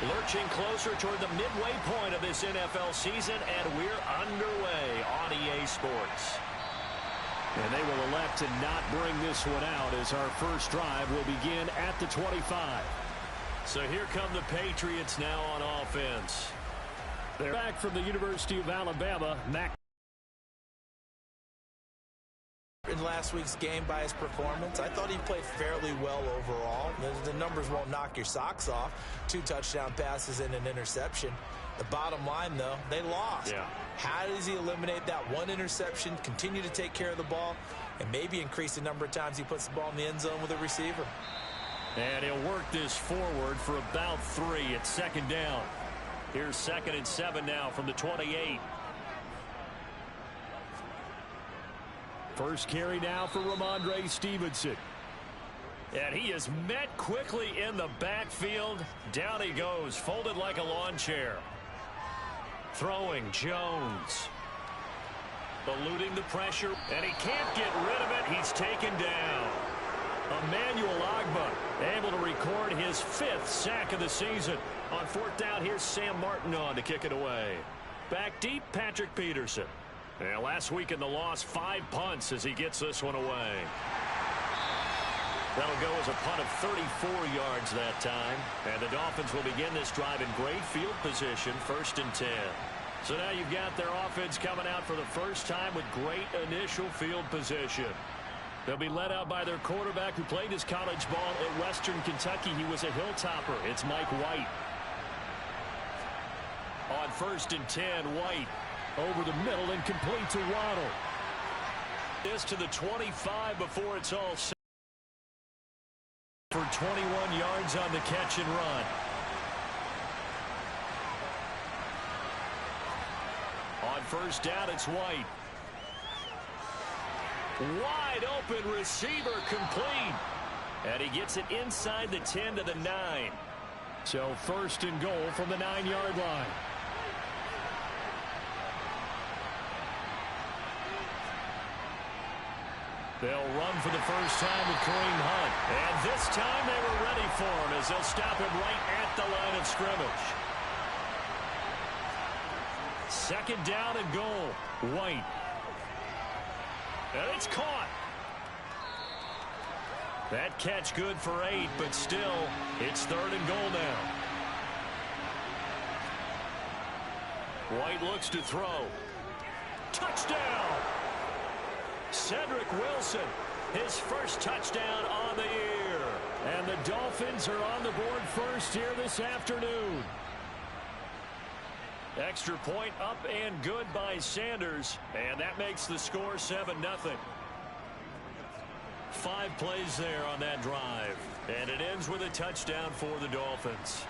Lurching closer toward the midway point of this NFL season, and we're underway on EA Sports. And they will elect to not bring this one out as our first drive will begin at the 25. So here come the Patriots now on offense. They're back from the University of Alabama. In last week's game by his performance, I thought he played fairly well overall. The numbers won't knock your socks off. 2 touchdown passes and an interception. The bottom line, though, they lost. Yeah. How does he eliminate that one interception, continue to take care of the ball, and maybe increase the number of times he puts the ball in the end zone with a receiver? And he'll work this forward for about 3 at second down. Here's 2nd and 7 now from the 28. First carry now for Ramondre Stevenson. And he is met quickly in the backfield. Down he goes, folded like a lawn chair. Throwing Jones. Eluding the pressure, and he can't get rid of it. He's taken down. Emmanuel Ogbah able to record his 5th sack of the season. On 4th down, here's Sam Martin on to kick it away. Back deep, Patrick Peterson. And last week in the loss, 5 punts as he gets this one away. That'll go as a punt of 34 yards that time. And the Dolphins will begin this drive in great field position, 1st and 10. So now you've got their offense coming out for the first time with great initial field position. They'll be led out by their quarterback who played his college ball at Western Kentucky. He was a Hilltopper. It's Mike White. On 1st and 10, White over the middle and complete to Waddle. This to the 25 before it's all set. For 21 yards on the catch and run. On 1st down, it's White. Wide open receiver complete. And he gets it inside the 10 to the 9. So 1st and goal from the 9-yard line. They'll run for the first time with Kareem Hunt. And this time they were ready for him as they'll stop him right at the line of scrimmage. 2nd down and goal. White. And it's caught. That catch good for 8, but still, it's 3rd and goal now. White looks to throw. Touchdown! Cedric Wilson, his first touchdown on the year. And the Dolphins are on the board first here this afternoon. Extra point up and good by Sanders. And that makes the score 7-0. 5 plays there on that drive. And it ends with a touchdown for the Dolphins.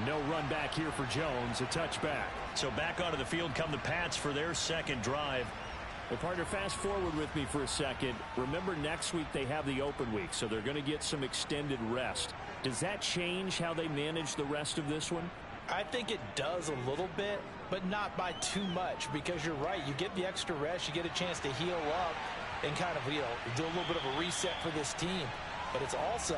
No run back here for Jones, a touchback. So back onto the field come the Pats for their 2nd drive. Well, partner, fast forward with me for a second. Remember, next week they have the open week, so they're going to get some extended rest. Does that change how they manage the rest of this one? I think it does a little bit, but not by too much, because you're right. You get the extra rest, you get a chance to heal up and kind of, do a little bit of a reset for this team. But it's also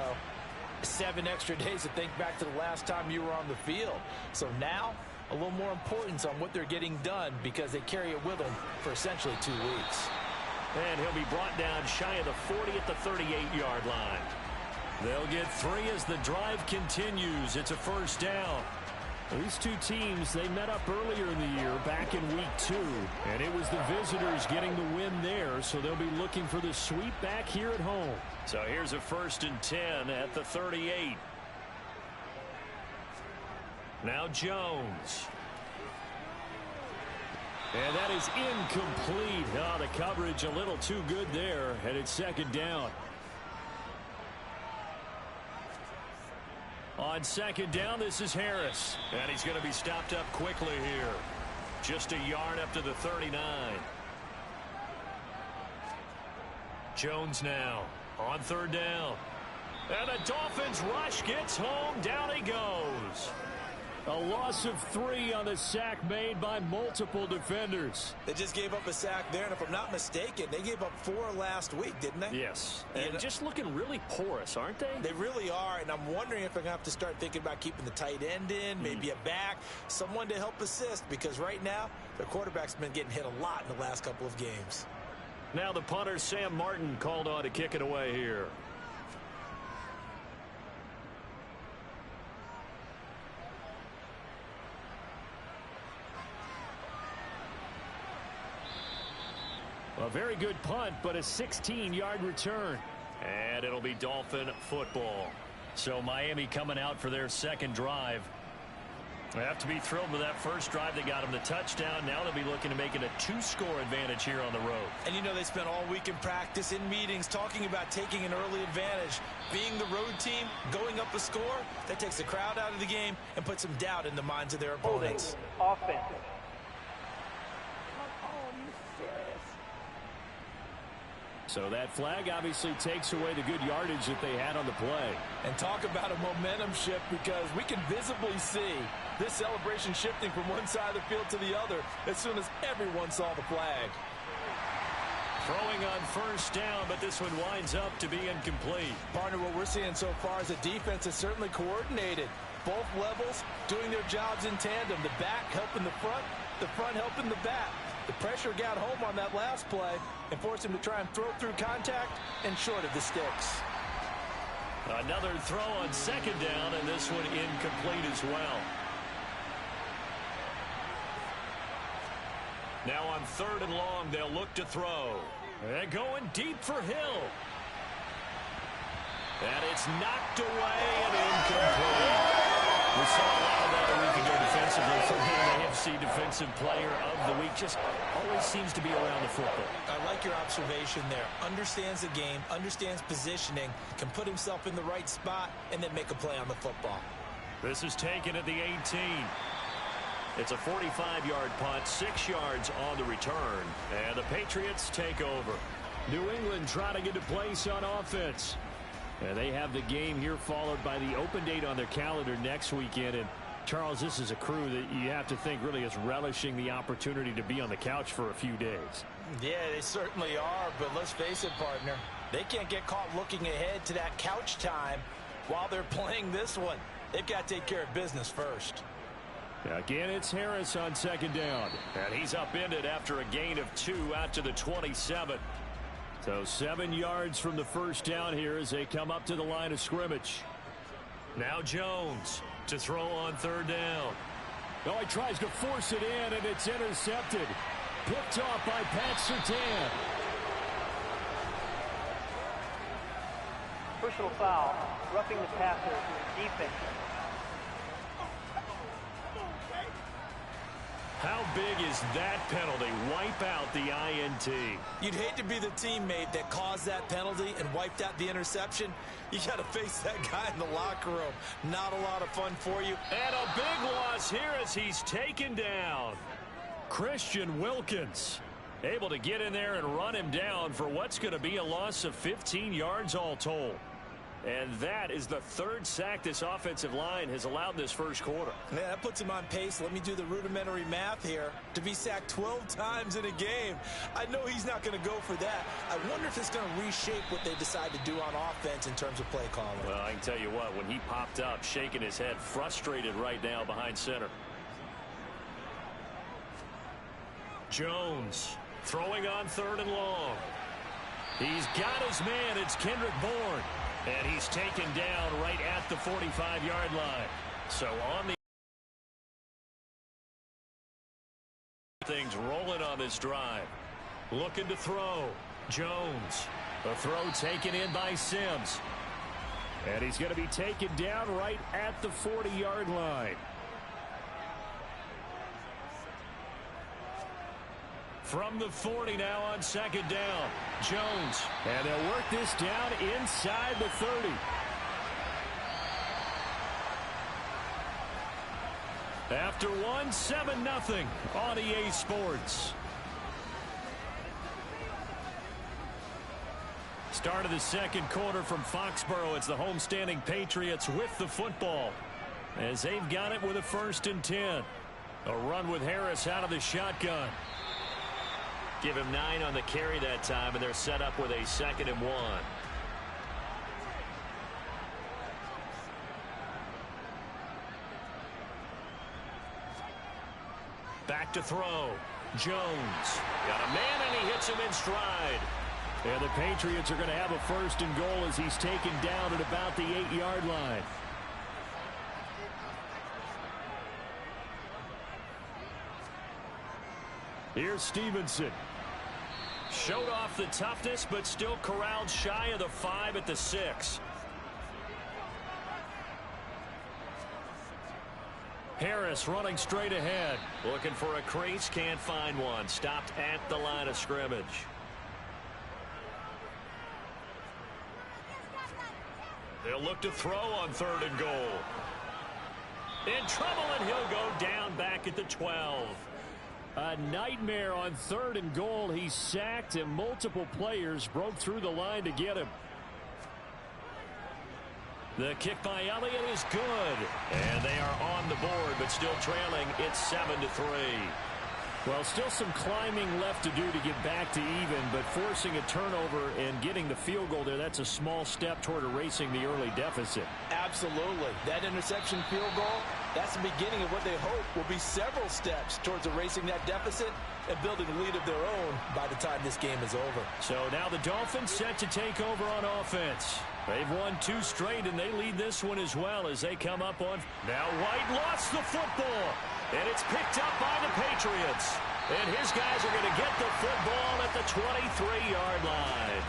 7 extra days to think back to the last time you were on the field. So now, a little more importance on what they're getting done because they carry it with them for essentially 2 weeks. And he'll be brought down shy of the 40 at the 38-yard line. They'll get 3 as the drive continues. It's a 1st down. These two teams, they met up earlier in the year back in week 2, and it was the visitors getting the win there, so they'll be looking for the sweep back here at home. So here's a 1st and 10 at the 38. Now Jones. And that is incomplete. Oh, the coverage a little too good there, and it's 2nd down. On 2nd down, this is Harris. And he's going to be stopped up quickly here. Just a yard up to the 39. Jones now on 3rd down. And the Dolphins rush gets home. Down he goes. A loss of 3 on the sack made by multiple defenders. They just gave up a sack there, and if I'm not mistaken, they gave up 4 last week, didn't they? Yes, and just looking really porous, aren't they? They really are, and I'm wondering if they're going to have to start thinking about keeping the tight end in, maybe a back, someone to help assist, because right now, their quarterback's been getting hit a lot in the last couple of games. Now the punter, Sam Martin, called on to kick it away here. A very good punt, but a 16-yard return. And it'll be Dolphin football. So Miami coming out for their second drive. They have to be thrilled with that first drive. They got them the touchdown. Now they'll be looking to make it a 2-score advantage here on the road. And you know they spent all week in practice, in meetings, talking about taking an early advantage. Being the road team, going up a score, that takes the crowd out of the game and puts some doubt in the minds of their opponents. Offense. So that flag obviously takes away the good yardage that they had on the play. And talk about a momentum shift, because we can visibly see this celebration shifting from one side of the field to the other as soon as everyone saw the flag. Throwing on first down, but this one winds up to be incomplete. Partner, what we're seeing so far is the defense is certainly coordinated. Both levels doing their jobs in tandem. The back helping the front helping the back. The pressure got home on that last play and forced him to try and throw through contact and short of the sticks. Another throw on second down, and this one incomplete as well. Now on 3rd and long, they'll look to throw. They're going deep for Hill. And it's knocked away and incomplete. We saw a lot of that a week ago defensively from him, the AFC Defensive Player of the Week. Just always seems to be around the football. I like your observation there. Understands the game, understands positioning, can put himself in the right spot, and then make a play on the football. This is taken at the 18. It's a 45-yard punt, 6 yards on the return, and the Patriots take over. New England trying to get a place on offense. And they have the game here followed by the open date on their calendar next weekend. And Charles, this is a crew that you have to think really is relishing the opportunity to be on the couch for a few days. Yeah, they certainly are, but let's face it, partner. They can't get caught looking ahead to that couch time while they're playing this one. They've got to take care of business first. Again, it's Harris on second down. And he's upended after a gain of 2 out to the 27. So 7 yards from the first down here as they come up to the line of scrimmage. Now Jones to throw on 3rd down. Oh, he tries to force it in, and it's intercepted. Picked off by Pat Surtain. Personal foul. Roughing the passer. Defense. How big is that penalty? Wipe out the INT. You'd hate to be the teammate that caused that penalty and wiped out the interception. You got to face that guy in the locker room. Not a lot of fun for you. And a big loss here as he's taken down. Christian Wilkins able to get in there and run him down for what's going to be a loss of 15 yards all told. And that is the 3rd sack this offensive line has allowed this first quarter. Yeah, that puts him on pace. Let me do the rudimentary math here. To be sacked 12 times in a game. I know he's not going to go for that. I wonder if it's going to reshape what they decide to do on offense in terms of play calling. Well, I can tell you what, when he popped up, shaking his head, frustrated right now behind center. Jones throwing on 3rd and long. He's got his man. It's Kendrick Bourne. And he's taken down right at the 45-yard line. So on the things rolling on this drive. Looking to throw. Jones. The throw taken in by Sims. And he's going to be taken down right at the 40-yard line. From the 40 now on second down. Jones. And they'll work this down inside the 30. After 7-0 on EA Sports. Start of the second quarter from Foxborough. It's the homestanding Patriots with the football. as they've got it with a 1st and 10. A run with Harris out of the shotgun. Give him 9 on the carry that time, and they're set up with a 2nd and 1. Back to throw. Jones. Got a man, and he hits him in stride. And the Patriots are going to have a 1st and goal as he's taken down at about the 8-yard line. Here's Stevenson. Showed off the toughness, but still corralled shy of the 5 at the 6. Harris running straight ahead. Looking for a crease, can't find one. Stopped at the line of scrimmage. They'll look to throw on 3rd and goal. In trouble, and he'll go down back at the 12. A nightmare on 3rd and goal. He's sacked, and multiple players broke through the line to get him. The kick by Elliott is good. And they are on the board, but still trailing. It's 7-3. Well, still some climbing left to do to get back to even, but forcing a turnover and getting the field goal there, that's a small step toward erasing the early deficit. Absolutely. That interception field goal, that's the beginning of what they hope will be several steps towards erasing that deficit and building a lead of their own by the time this game is over. So now the Dolphins set to take over on offense. They've won 2 straight, and they lead this one as well as they come up on. Now White lost the football, and it's picked up by the Patriots. And his guys are going to get the football at the 23-yard line.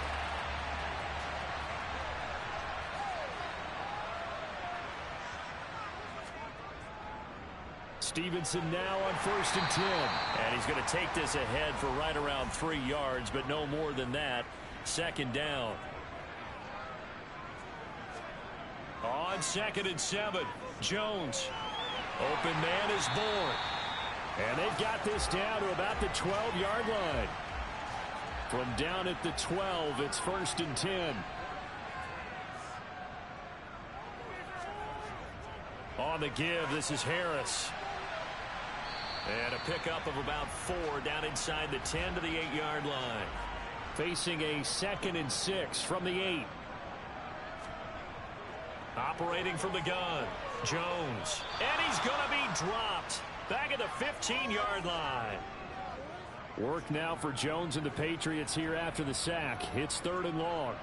Stevenson now on 1st and 10. And he's going to take this ahead for right around 3 yards, but no more than that. 2nd down. On 2nd and 7, Jones. Open man is born. And they've got this down to about the 12-yard line. From down at the 12, it's 1st and 10. On the give, this is Harris. And a pickup of about 4 down inside the 10 to the 8-yard line. Facing a 2nd and 6 from the 8. Operating from the gun, Jones. And he's going to be dropped back at the 15-yard line. Work now for Jones and the Patriots here after the sack. It's 3rd and long.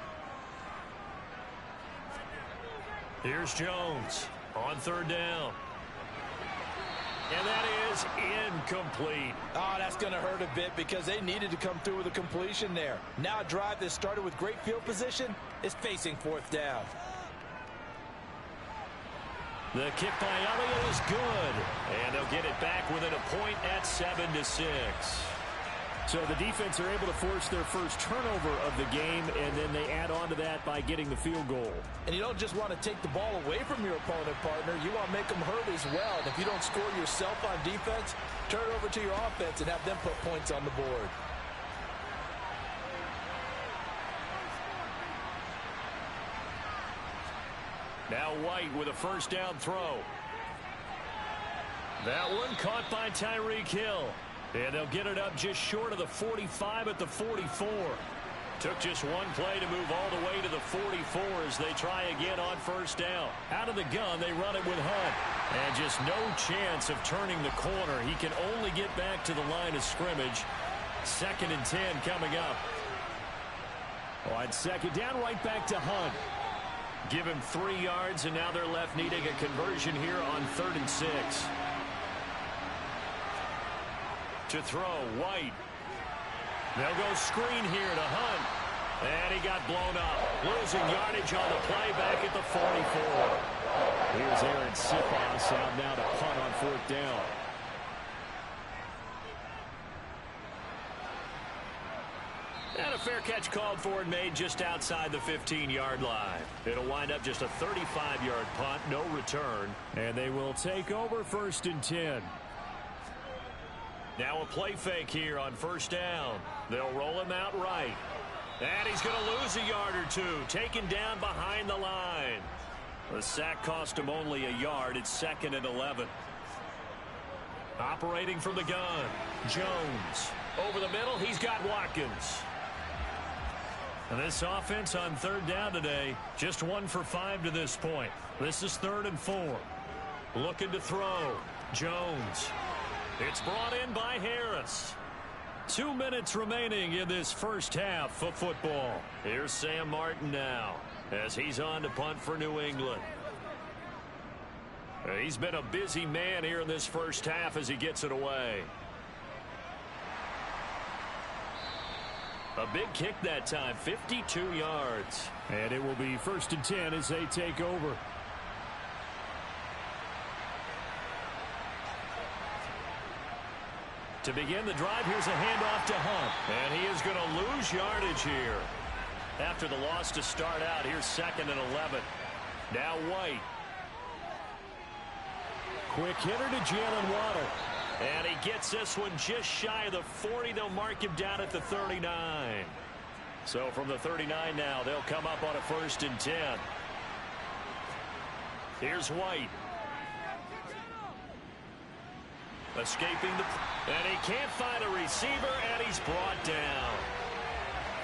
Here's Jones on 3rd down. And that is incomplete. Oh, that's going to hurt a bit because they needed to come through with a completion there. Now a drive that started with great field position is facing 4th down. The kick by Elliott is good. And they'll get it back within a point at 7-6. So the defense are able to force their first turnover of the game, and then they add on to that by getting the field goal. And you don't just want to take the ball away from your opponent, partner. You want to make them hurt as well. And if you don't score yourself on defense, turn it over to your offense and have them put points on the board. Now White with a 1st down throw. That one caught by Tyreek Hill. And they'll get it up just short of the 45 at the 44. Took just one play to move all the way to the 44 as they try again on 1st down. Out of the gun, they run it with Hunt. And just no chance of turning the corner. He can only get back to the line of scrimmage. 2nd and 10 coming up. On 2nd down, right back to Hunt. Give him 3 yards, and now they're left needing a conversion here on 3rd and 6. To throw, White. They'll go screen here to Hunt. And he got blown up. Losing yardage on the play back at the 44. Here's Aaron Siposs out now to punt on 4th down. And a fair catch called for and made just outside the 15-yard line. It'll wind up just a 35-yard punt, no return. And they will take over 1st and 10. Now a play fake here on 1st down. They'll roll him out right. And he's going to lose a yard or two. Taken down behind the line. The sack cost him only a yard. It's 2nd and 11. Operating from the gun, Jones. Over the middle, he's got Watkins. And this offense on 3rd down today, just 1 for 5 to this point. This is 3rd and 4. Looking to throw, Jones. It's brought in by Harris. 2 minutes remaining in this first half of football. Here's Sam Martin now as he's on to punt for New England. He's been a busy man here in this first half as he gets it away. A big kick that time, 52 yards. And it will be 1st and 10 as they take over. To begin the drive, here's a handoff to Hunt. And he is going to lose yardage here. After the loss to start out, here's 2nd and 11. Now White. Quick hitter to Jalen Waddle. And he gets this one just shy of the 40. They'll mark him down at the 39. So from the 39 now, they'll come up on a 1st and 10. Here's White. Escaping and he can't find a receiver, and he's brought down.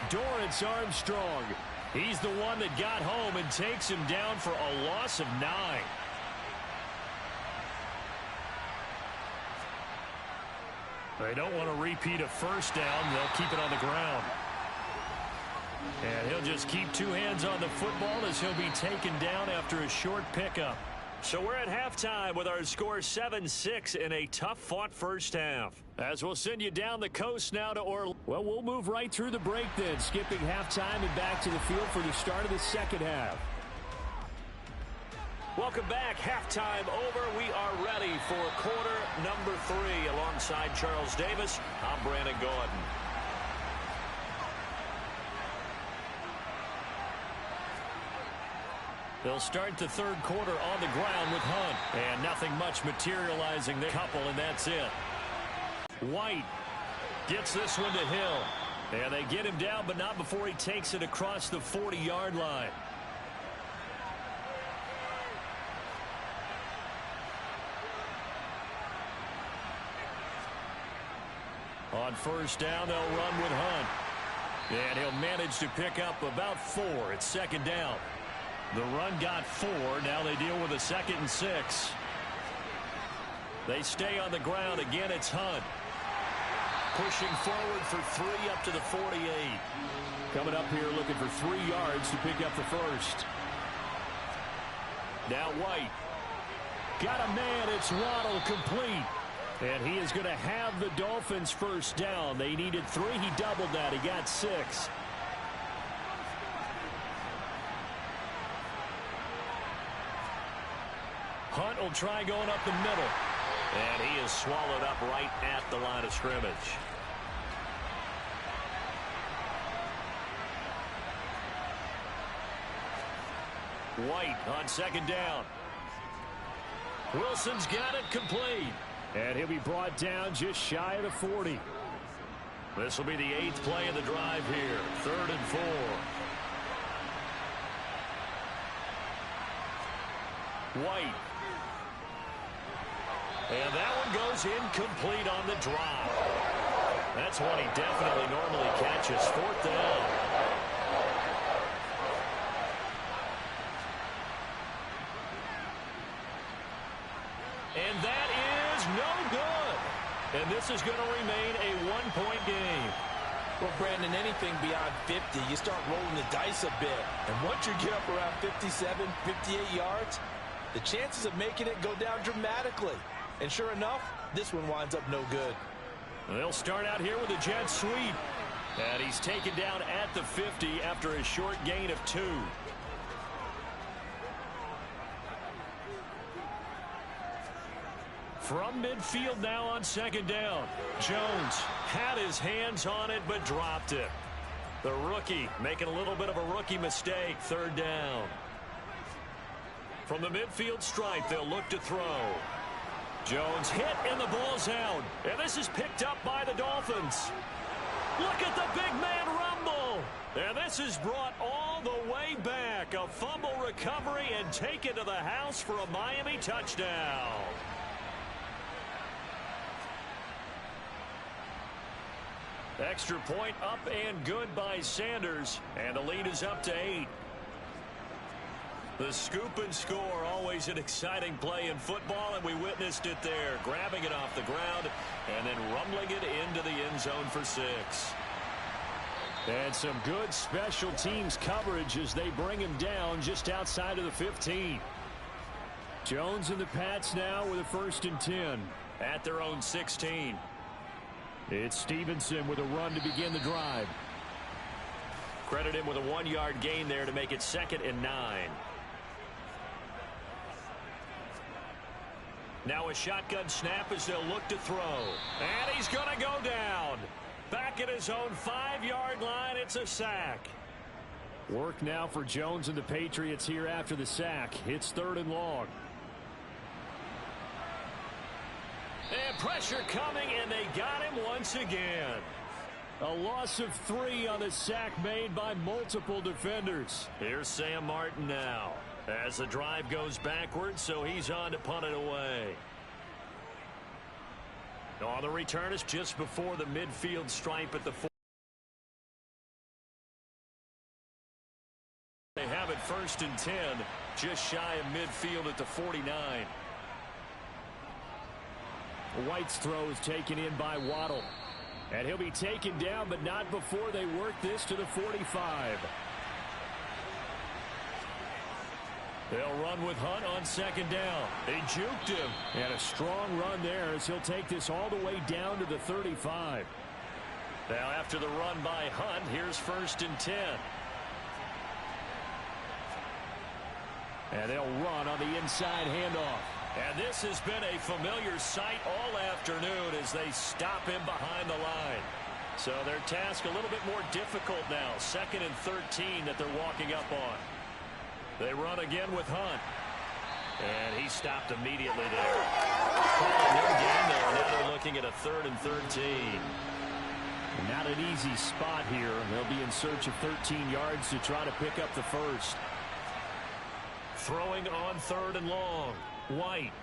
Dorrance Armstrong. He's the one that got home and takes him down for a loss of 9. They don't want to repeat a 1st down. They'll keep it on the ground. And he'll just keep 2 hands on the football as he'll be taken down after a short pickup. So we're at halftime with our score 7-6 in a tough-fought first half. As we'll send you down the coast now to Orlando. Well, we'll move right through the break then, skipping halftime and back to the field for the start of the second half. Welcome back. Halftime over. We are ready for quarter number 3. Alongside Charles Davis, I'm Brandon Gordon. They'll start the 3rd quarter on the ground with Hunt. And nothing much materializing there. Couple, and that's it. White gets this one to Hill. And they get him down, but not before he takes it across the 40-yard line. On 1st down, they'll run with Hunt. And he'll manage to pick up about 4. It's 2nd down. The run got 4. Now they deal with a 2nd and 6. They stay on the ground. Again, it's Hunt. Pushing forward for 3 up to the 48. Coming up here looking for 3 yards to pick up the 1st. Now White. Got a man. It's Waddle complete. And he is going to have the Dolphins 1st down. They needed 3. He doubled that. He got 6. Hunt will try going up the middle. And he is swallowed up right at the line of scrimmage. White on 2nd down. Wilson's got it complete. And he'll be brought down just shy of the 40. This will be the 8th play of the drive here. 3rd and 4. White. And that one goes incomplete on the drop. That's one he definitely normally catches. 4th down. And that is no good. And this is going to remain a 1-point game. Well, Brandon, anything beyond 50, you start rolling the dice a bit. And once you get up around 57, 58 yards, the chances of making it go down dramatically. And sure enough, this one winds up no good. They'll start out here with a jet sweep. And he's taken down at the 50 after a short gain of 2. From midfield now on 2nd down. Jones had his hands on it but dropped it. The rookie making a little bit of a rookie mistake. 3rd down. From the midfield stripe, they'll look to throw. Jones hit and the ball's out. And this is picked up by the Dolphins. Look at the big man rumble. And this is brought all all the way back. A fumble recovery and taken to the house for a Miami touchdown. Extra point up and good by Sanders, and the lead is up to 8. The scoop and score, always an exciting play in football, and we witnessed it there, grabbing it off the ground and then rumbling it into the end zone for 6. And some good special teams coverage as they bring him down just outside of the 15. Jones and the Pats now with a 1st and 10 at their own 16. It's Stevenson with a run to begin the drive. Credit him with a 1-yard gain there to make it 2nd and 9. Now a shotgun snap as they'll look to throw. And he's going to go down. Back at his own 5-yard line, it's a sack. Work now for Jones and the Patriots here after the sack. It's 3rd and long. And pressure coming, and they got him once again. A loss of 3 on the sack made by multiple defenders. Here's Sam Martin now as the drive goes backwards, so he's on to punt it away. Oh, the return is just before the midfield stripe at the 4. They have it 1st and 10, just shy of midfield at the 49. White's throw is taken in by Waddle. And he'll be taken down, but not before they work this to the 45. They'll run with Hunt on 2nd down. They juked him. And a strong run there as he'll take this all the way down to the 35. Now after the run by Hunt, here's 1st and 10. And they'll run on the inside handoff. And this has been a familiar sight all afternoon as they stop him behind the line. So their task a little bit more difficult now. 2nd and 13 that they're walking up on. They run again with Hunt. And he stopped immediately there. Calling no gain there. Now they're looking at a 3rd and 13. Not an easy spot here. They'll be in search of 13 yards to try to pick up the 1st. Throwing on 3rd and long. White.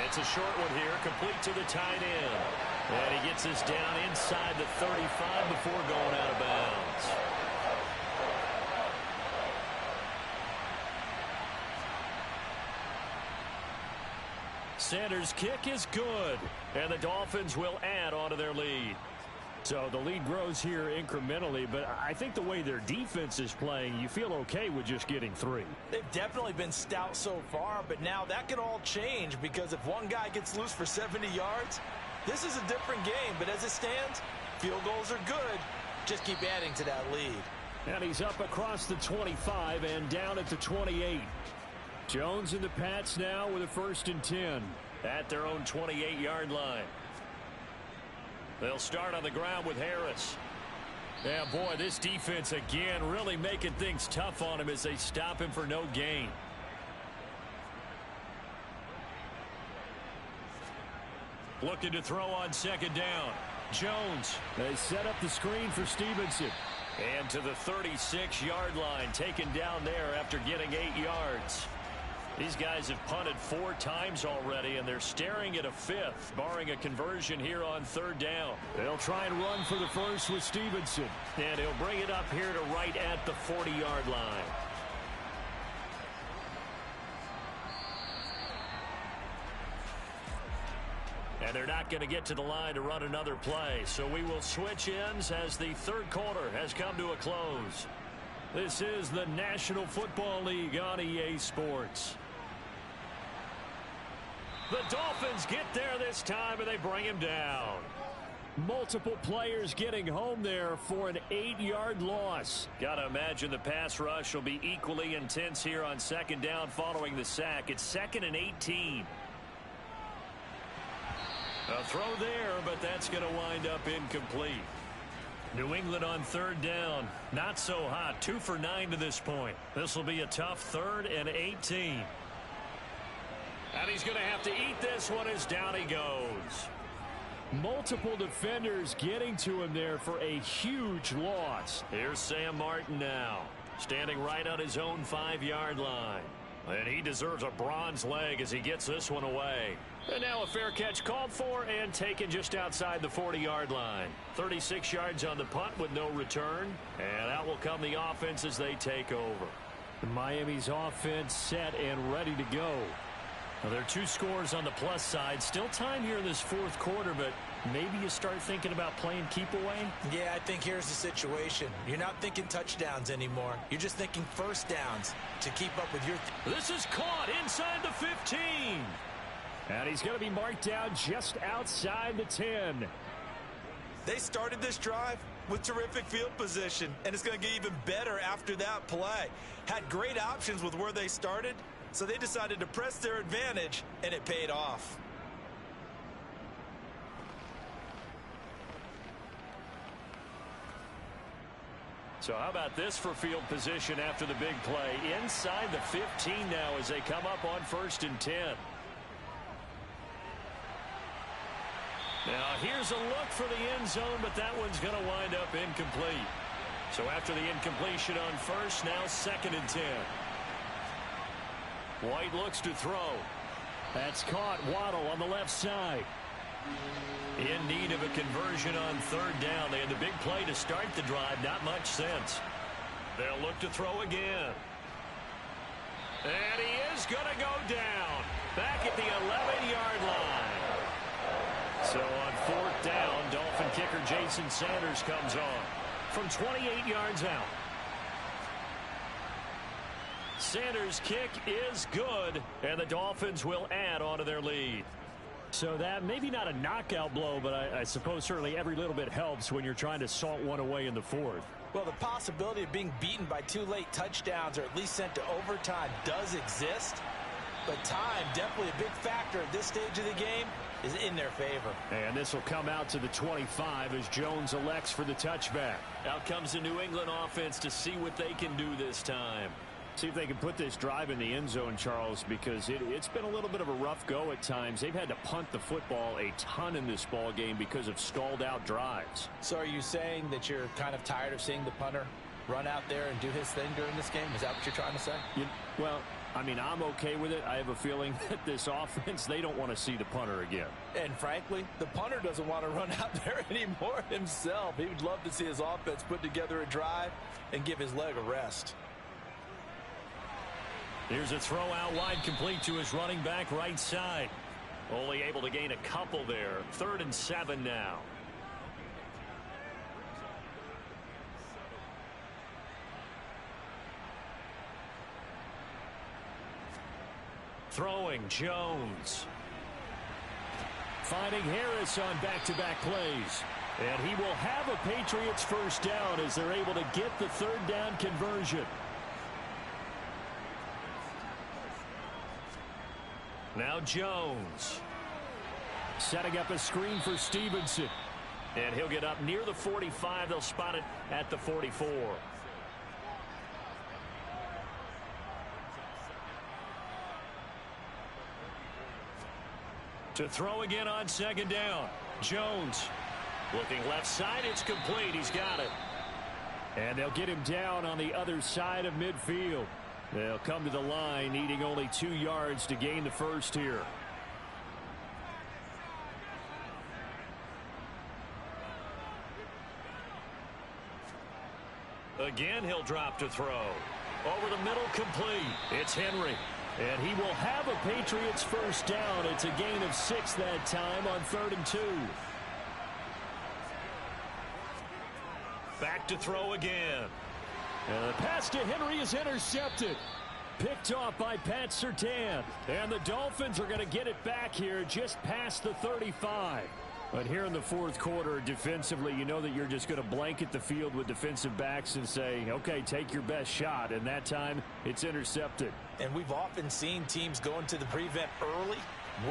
It's a short one here, complete to the tight end. And he gets us down inside the 35 before going out of bounds. Sanders' kick is good, and the Dolphins will add on to their lead. So the lead grows here incrementally, but I think the way their defense is playing, you feel okay with just getting 3. They've definitely been stout so far, but now that could all change because if one guy gets loose for 70 yards, this is a different game. But as it stands, field goals are good. Just keep adding to that lead. And he's up across the 25 and down at the 28. Jones and the Pats now with a 1st and 10 at their own 28-yard line. They'll start on the ground with Harris. Yeah, boy, this defense again really making things tough on him as they stop him for no gain. Looking to throw on 2nd down. Jones. They set up the screen for Stevenson. And to the 36-yard line, taken down there after getting 8 yards. These guys have punted 4 times already, and they're staring at a 5th, barring a conversion here on 3rd down. They'll try and run for the 1st with Stevenson. And he'll bring it up here to right at the 40-yard line. And they're not going to get to the line to run another play, so we will switch ends as the 3rd quarter has come to a close. This is the National Football League on EA Sports. The Dolphins get there this time, and they bring him down. Multiple players getting home there for an 8-yard loss. Got to imagine the pass rush will be equally intense here on 2nd down following the sack. It's 2nd and 18. A throw there, but that's going to wind up incomplete. New England on 3rd down. Not so hot. 2 for 9 to this point. This will be a tough 3rd and 18. And he's going to have to eat this one as down he goes. Multiple defenders getting to him there for a huge loss. Here's Sam Martin now, standing right on his own 5-yard line. And he deserves a bronze leg as he gets this one away. And now a fair catch called for and taken just outside the 40-yard line. 36 yards on the punt with no return. And out will come the offense as they take over. Miami's offense set and ready to go. Now, there are 2 scores on the plus side. Still time here in this fourth quarter, but maybe you start thinking about playing keep away? Yeah, I think here's the situation. You're not thinking touchdowns anymore. You're just thinking first downs to keep up with your... This is caught inside the 15. And he's going to be marked down just outside the 10. They started this drive with terrific field position, and it's going to get even better after that play. Had great options with where they started, so they decided to press their advantage, and it paid off. So how about this for field position after the big play? Inside the 15 now as they come up on 1st and 10. Now here's a look for the end zone, but that one's going to wind up incomplete. So after the incompletion on 1st, now 2nd and 10. White looks to throw. That's caught. Waddle on the left side. In need of a conversion on 3rd down. They had the big play to start the drive. Not much sense. They'll look to throw again. And he is going to go down. Back at the 11-yard line. So on 4th down, Dolphin kicker Jason Sanders comes on from 28 yards out. Sanders' kick is good, and the Dolphins will add on to their lead. So that maybe not a knockout blow, but I suppose certainly every little bit helps when you're trying to salt one away in the 4th. Well, the possibility of being beaten by 2 late touchdowns or at least sent to overtime does exist. But time, definitely a big factor at this stage of the game, is in their favor. And this will come out to the 25 as Jones elects for the touchback. Out comes the New England offense to see what they can do this time. See if they can put this drive in the end zone, Charles, because it's been a little bit of a rough go at times. They've had to punt the football a ton in this ball game because of stalled out drives. So are you saying that you're kind of tired of seeing the punter run out there and do his thing during this game? Is that what you're trying to say? Well, I mean, I'm okay with it. I have a feeling that this offense, they don't want to see the punter again. And frankly, the punter doesn't want to run out there anymore himself. He would love to see his offense put together a drive and give his leg a rest. Here's a throw out wide, complete to his running back right side. Only able to gain a couple there. 3rd and 7 now. Throwing Jones. Finding Harris on back-to-back plays. And he will have a Patriots first down as they're able to get the 3rd down conversion. Now Jones. Setting up a screen for Stevenson. And he'll get up near the 45. They'll spot it at the 44. To throw again on 2nd down. Jones looking left side. It's complete. He's got it. And they'll get him down on the other side of midfield. They'll come to the line needing only 2 yards to gain the first here. Again, he'll drop to throw. Over the middle, complete. It's Henry. And he will have a Patriots first down. It's a gain of 6 that time on 3rd and 2. Back to throw again. And the pass to Henry is intercepted. Picked off by Pat Surtain. And the Dolphins are going to get it back here just past the 35. But here in the 4th quarter, defensively, you know that you're just going to blanket the field with defensive backs and say, okay, take your best shot. And that time, it's intercepted. And we've often seen teams go into the prevent early,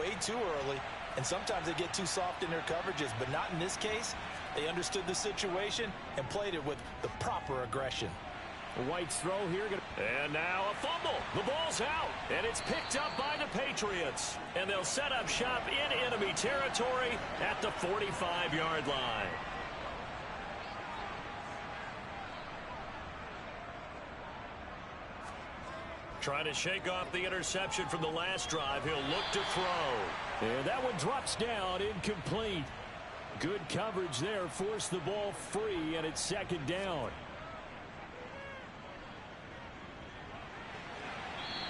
way too early, and sometimes they get too soft in their coverages. But not in this case. They understood the situation and played it with the proper aggression. White's throw here. And now a fumble. The ball's out. And it's picked up by the Patriots. And they'll set up shop in enemy territory at the 45-yard line. Trying to shake off the interception from the last drive. He'll look to throw. And that one drops down, incomplete. Good coverage there. Forced the ball free, and it's second down.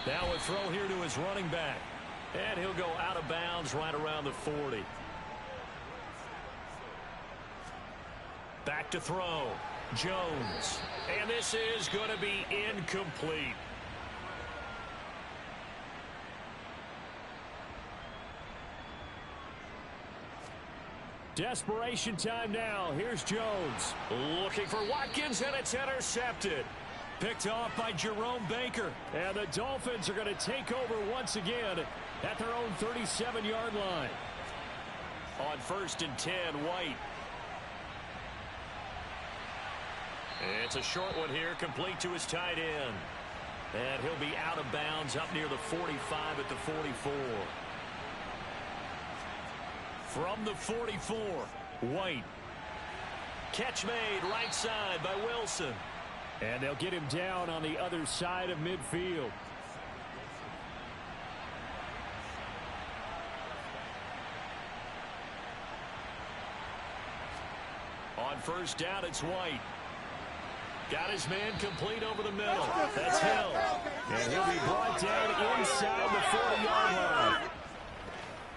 Now a throw here to his running back. And he'll go out of bounds right around the 40. Back to throw. Jones. And this is going to be incomplete. Desperation time now. Here's Jones. Looking for Watkins, and it's intercepted. Picked off by Jerome Baker. And the Dolphins are going to take over once again at their own 37-yard line. On 1st and 10, White. It's a short one here, complete to his tight end. And he'll be out of bounds up near the 45 at the 44. From the 44, White. Catch made right side by Wilson. And they'll get him down on the other side of midfield. On 1st down, it's White. Got his man complete over the middle. That's Hill. And he'll be brought down inside the 40-yard line.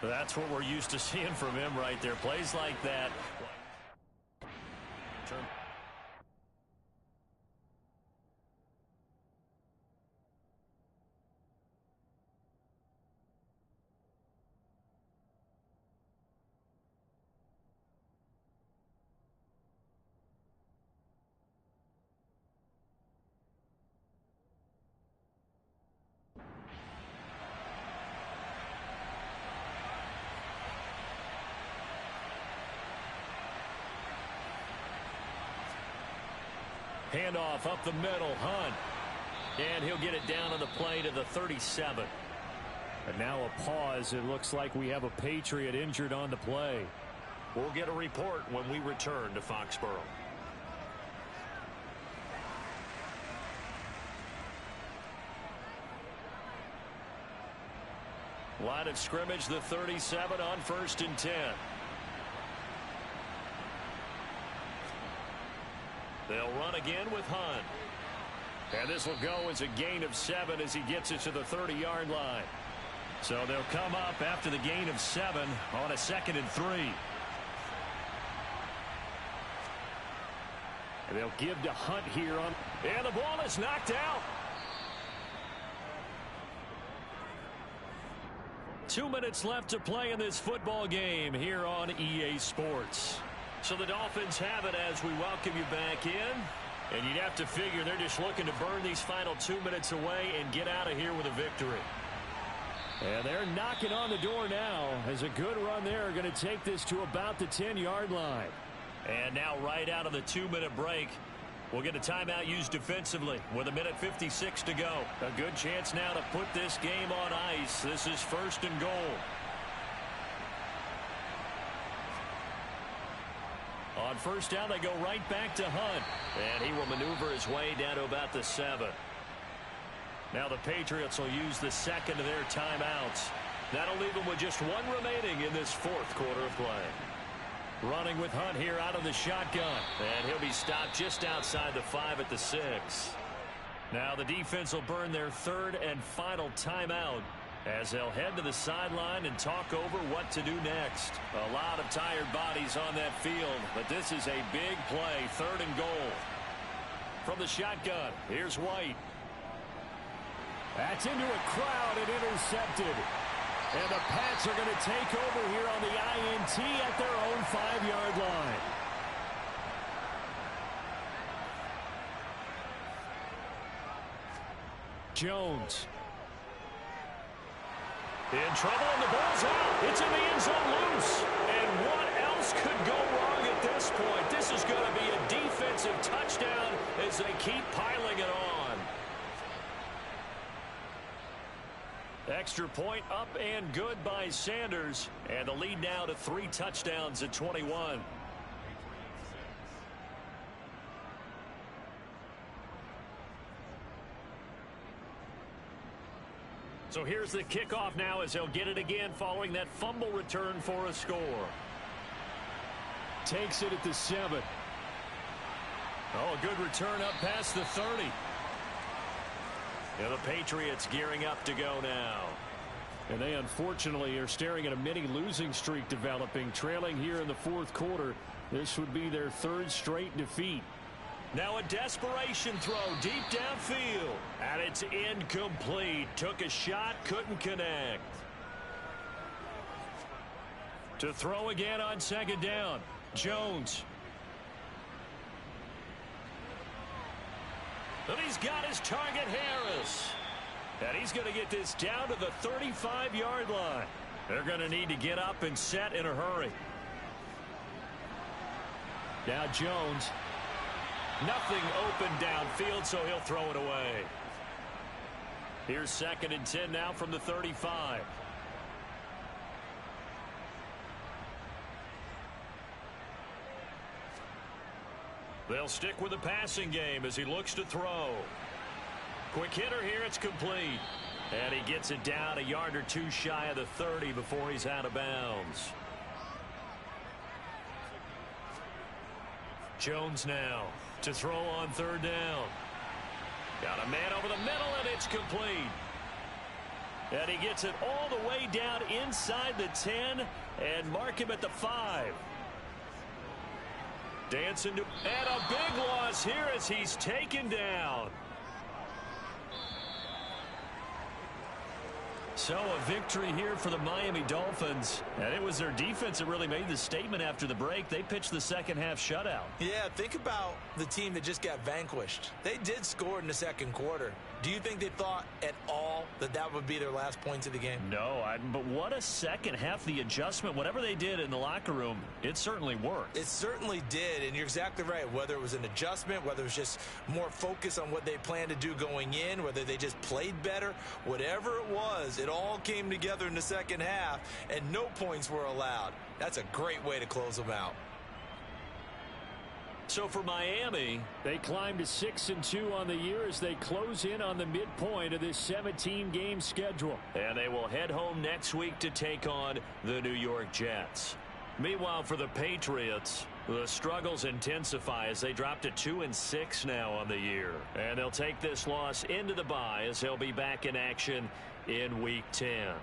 That's what we're used to seeing from him right there. Plays like that. Handoff up the middle, Hunt. And he'll get it down on the play to the 37. And now a pause. It looks like we have a Patriot injured on the play. We'll get a report when we return to Foxborough. Line of scrimmage, the 37 on 1st and 10. They'll run again with Hunt. And this will go as a gain of 7 as he gets it to the 30-yard line. So they'll come up after the gain of 7 on a 2nd and 3. And they'll give to Hunt here on. And the ball is knocked out. 2 minutes left to play in this football game here on EA Sports. So the Dolphins have it as we welcome you back in. And you'd have to figure they're just looking to burn these final 2 minutes away and get out of here with a victory. And they're knocking on the door now as a good run there are going to take this to about the 10-yard line. And now right out of the 2-minute break, we'll get a timeout used defensively with 1:56 to go. A good chance now to put this game on ice. This is 1st and goal. On 1st down, they go right back to Hunt. And he will maneuver his way down to about the 7. Now the Patriots will use the 2nd of their timeouts. That'll leave them with just 1 remaining in this 4th quarter of play. Running with Hunt here out of the shotgun. And he'll be stopped just outside the 5 at the 6. Now the defense will burn their 3rd and final timeout as they'll head to the sideline and talk over what to do next. A lot of tired bodies on that field, but this is a big play, 3rd and goal. From the shotgun, here's White. That's into a crowd and intercepted. And the Pats are going to take over here on the INT at their own 5-yard line. Jones. In trouble, and the ball's out. It's in the end zone loose. And what else could go wrong at at this point, this is going to be a defensive touchdown as they keep piling it on. Extra point up and good by Sanders. And the lead now to 3 touchdowns at 21. So here's the kickoff now as they'll get it again following that fumble return for a score. Takes it at the 7. Oh, a good return up past the 30. And the Patriots gearing up to go now. And they unfortunately are staring at a mini losing streak developing, trailing here in the 4th quarter. This would be their 3rd straight defeat. Now a desperation throw deep downfield. And it's incomplete. Took a shot, couldn't connect. To throw again on 2nd down. Jones. And he's got his target, Harris. And he's going to get this down to the 35-yard line. They're going to need to get up and set in a hurry. Now Jones. Nothing open downfield, so he'll throw it away. Here's 2nd and 10 now from the 35. They'll stick with the passing game as he looks to throw. Quick hitter here, it's complete. And he gets it down a yard or 2 shy of the 30 before he's out of bounds. Jones now to throw on 3rd down. Got a man over the middle, and it's complete. And he gets it all the way down inside the 10 and mark him at the 5. Dancing to, and a big loss here as he's taken down. So a victory here for the Miami Dolphins. And it was their defense that really made the statement after the break. They pitched the second-half shutout. Yeah, think about the team that just got vanquished. They did score in the 2nd quarter. Do you think they thought at all that that would be their last points of the game? No, but what a second half. The adjustment, whatever they did in the locker room, it certainly worked. It certainly did, and you're exactly right. Whether it was an adjustment, whether it was just more focus on what they planned to do going in, whether they just played better, whatever it was, it all came together in the second half, and no points were allowed. That's a great way to close them out. So for Miami, they climb to 6-2 on the year as they close in on the midpoint of this 17-game schedule. And they will head home next week to take on the New York Jets. Meanwhile, for the Patriots, the struggles intensify as they drop to 2-6 now on the year. And they'll take this loss into the bye as they'll be back in action in Week 10.